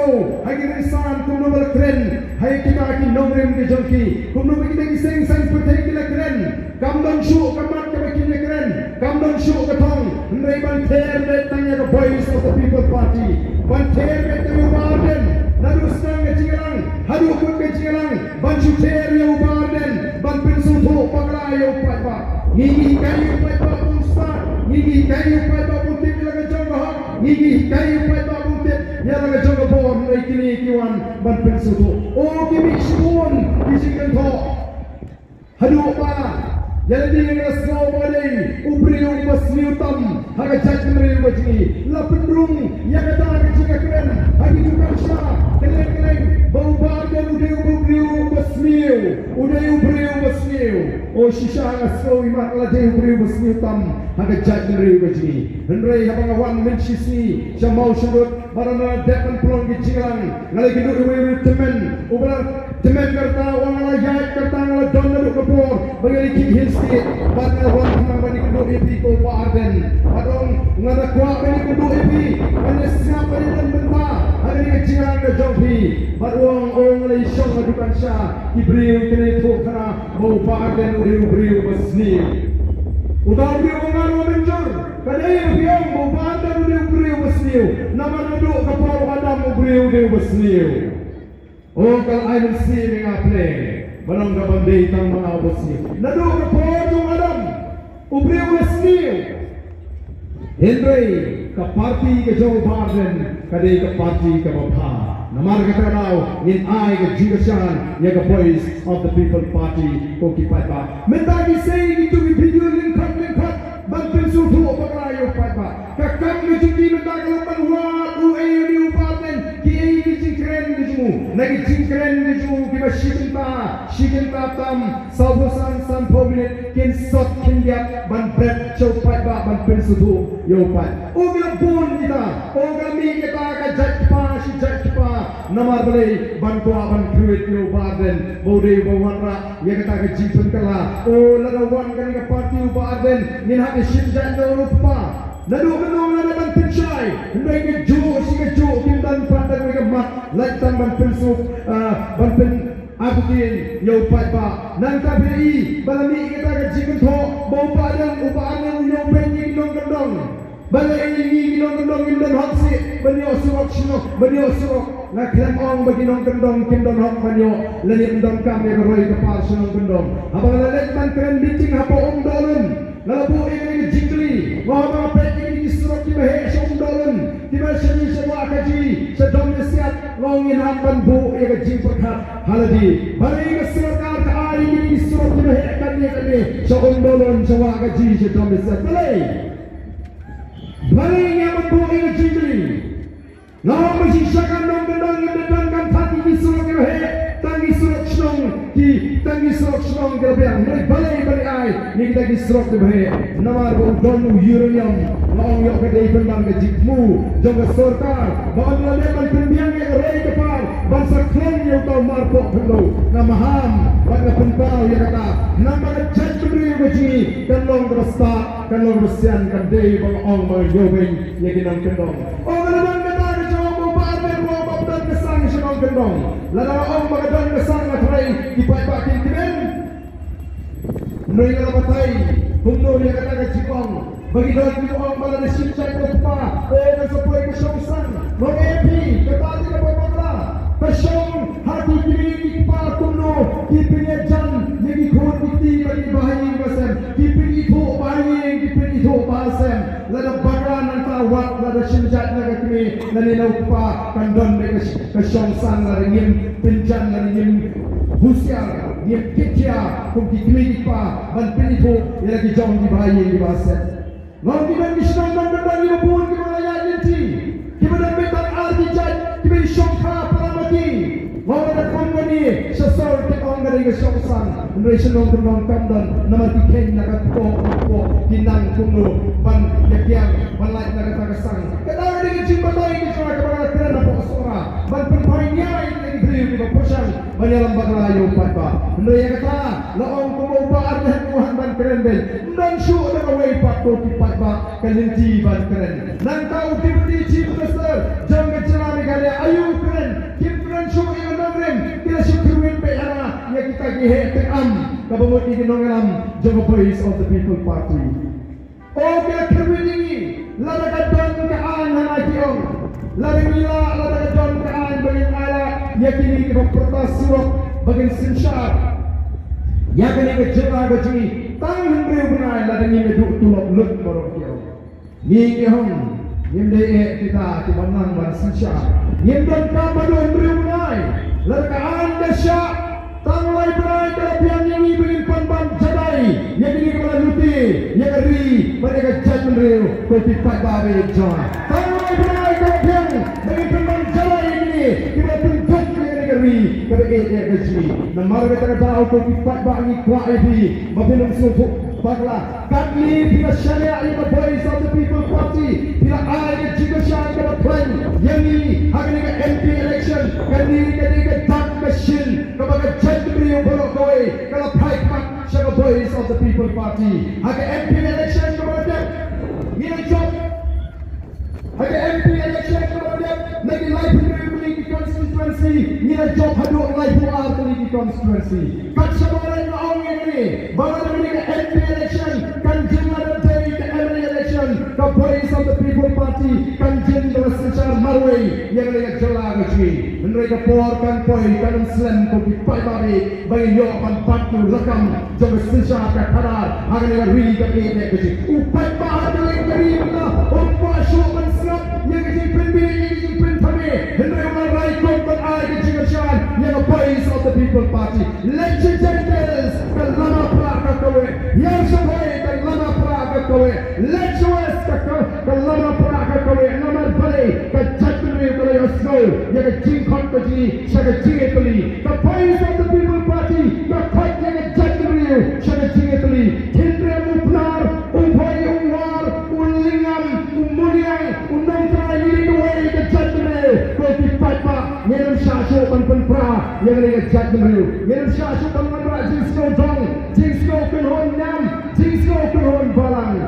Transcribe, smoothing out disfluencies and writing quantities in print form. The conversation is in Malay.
sngew hai risan kumno bal kren hai kita ki nomrem ke jongki kumno kita ki seng sang putai ki la kren kamdon shu kamat ke ki la kren kamdon shu ka thong ndai ban ther de tanya the voice of the people party ban ther de tu Ardent naru snang ke jingalang hadu kun ke jingalang ban shu ther yo Ardent ban pinsu tho pakla yo pa ngi kayu pa pusta ngi kayu pa putik la ka jong ha ngi kayu pa putik ya la ka jong bo ndai kini kiwan ban pinsu tho o ki mi shun ki jingan tho hadu pa jadi dengan sngew badai briew basniew tam haga jaitbynriew bajni la pendrung ya kata kecika keren hagi tukang sya keleng bau Ardent briew basniew o shisha sngew imat la briew basniew tam haga jaitbynriew bajni henrei habang awan menshisi syamau syurut barana depan plong gicinglang ngalai gindu iwe temen ubrar temen karta wang ala yait karta ngala don nadu kapor bagi kit hilskit bagi wang kumang bagi gindu ipi ko Ardent adong ngada kuat bagi gindu ipi bagi siap bagi dan benta hari gicinglang na jongpi baruang ong ngala isyong adukan sya ki briew kene thok kana bau Ardent briew basniew utang briew ngaru menjur kadai biang bau Ardent briew basniew nama nadu kapor kadam briew basniew oh kalau Ardent si mengaple barang kabandai tang mga basniew nadu kapor yung adam briew basniew Henry ka party ka jong Ardent kadai ka party ka mapha namar ka tanaw in ai ka jigashan ya ka voice of the people party ko ki pa mentagi say ni to be video link kat ban pinsu thu pakrayo pa ka kam ni jindi mentagi panwa u ayu Ardent ki ai ni jingkren ni jumu nagi jingkren ni jumu ki shikinta tam sabusan san public kin sot kin yap ban bread chow pa ban pinsu thu yo pa o gila bon kita o gila mi kita ka jatpa namar balai bantua ban create yo Ardent bode bawanra ya kata ke jipun kala o ladawan kan ka party Ardent nin ha ke shinjan do rupa nadu menong na ban pinchai ndai ke jo kin dan panda ke mat like tan ban pinsu ban pin abutin yo pa nan ka bi balami kita ke jipun tho bau Ardent Ardent yo ben ni dong balai ini ginong gendong haksi banyo surok na klem ong bagi nong gendong kindong hok banyo lani gendong kami beroi kepal sunong gendong abang lalet man keren biting hapo dolen ngalabu ini jingli ngomong apa ini surok ki bahe song dolen di masjid sewa kaji sedom siat ngongin hamban bu ya jing perkat haladi balai ke surkar ka ari ini surok ki bahe kan song dolen sewa kaji sedom siat balai yang membuat ini jingli Nama menyisakan dong gendong yang datangkan hati di surok ke he tangi surok senong ke biang dari balai ai ni kita di surok ke he nama donu uranium ngong yok ke dei penbang ke jikmu jong ke sorkar bawa leban penbiang ke rei ke par bangsa klan yo tau marpok pelo nama ham pada pentau ya kata nama ke jaitbynriew ke ji kan long bersta kan long bersian kan dei bang ong ma yobeng ya kinang kendong oh kadang kesang senong gendong lada ong magadang kesang atrai dipai-pakin kimen mereka batai humno dia kata ke jipong bagi dalam video ong balada simcai ke pa ke sepoi ke syongsan long epi ketati ke pemangla ke syong hati kiri di pa kumno kipinnya jan yang ikut dikti bagi bahayi basem kipin itu basem lada bakalan antawat lada simjat naga kini nani naupa kandon ke syongsan lada ngim pinjan lada ngim husyar ngim kitya kum kikmi pa ban pinito lagi jong di bahayi di basem ngau kiban kisnong dan lima di malaya dinti kiban betan arti jat kiban syongka paramati ngau ada kompani sesor tekong dari ke syongsan ndai senong kendong kamdan nama tiken naga ko kinang kumno ban yakyang ban lain naga tagasang kadang dengan jimbatai di sana kepada keren apa sora ban penpoinnya ini briew di bapusan banyalam baglayo patba ndai kata laong kumo Ardent Tuhan ban keren ben dan syu ada away patko di patba kalinti ban keren nang tahu tiba-tiba besar jong kecelami kali ayu keren ihe tekam kabamut ni ginongalam jong voice of the people party. Okay, kerwini ladagadon kaan hanationg ladagila ladagadon kaan bagin ala yakini kibaprotas suwak bagin sinsyar yakini kejera gaji tang henry bunai ladagi meduk tulok lut borokio ni kehong yemde kita timanang ban sinsyar yemdan kamadu henry bunai ladagaan dasya tang lai bunai kalapian ini bagin panban jadai yakini kepala luti yakari mereka jaitbynriew kopi pat babe joy tang lai bunai kalapian bagin panban jadai ini kita tunjuk negeri kebetulan gaji. Namar kita tahu kopi pat bagi kuat ini. Mabelum suku bagla. Kami bila syariah ini voice of the people party. Bila ada juga syariah plan. Yang ini hari ini MP election. Kali ini ke dark machine. Kepada jaitbynriew bolok kowe. Kalau pride pak syariah voice of the people party. Hari MP election kepada ini job. Hari MP election kepada lagi live constituency nila job haduk live war di constituency kat sabaran maong ini baru ini ke MP election kan jumlah dari ke MLA election the voice of the people party kan jumlah secara marway yang mereka jelas gaji mereka porkan poi kan slam kopi pai babi bagi yokan patu lekam jom secara kadar agar mereka ri ke gaji upai bahar lagi kiri na umpa syuman slap yang gaji penbi yang penthame mereka rai kompan ai kecingasan yang voice of the people party legislators kalama praka kowe yang sampai kalama praka kowe legislators kalama praka kowe nomor bale ke jaitbynriew kowe sngew yang jingkot kaji saga jingetli the voice of the people party the fight yang jaitbynriew saga jingetli hindra mupnar upai umwar ulingam umuliang unongtra yili kowe ke jaitbynriew kowe fight pa nyelam syasuk penpra yang mereka jaitbynriew nyelam syasuk penpra jing sngew jong jing sngew kenhon nyam jing sngew kenhon balang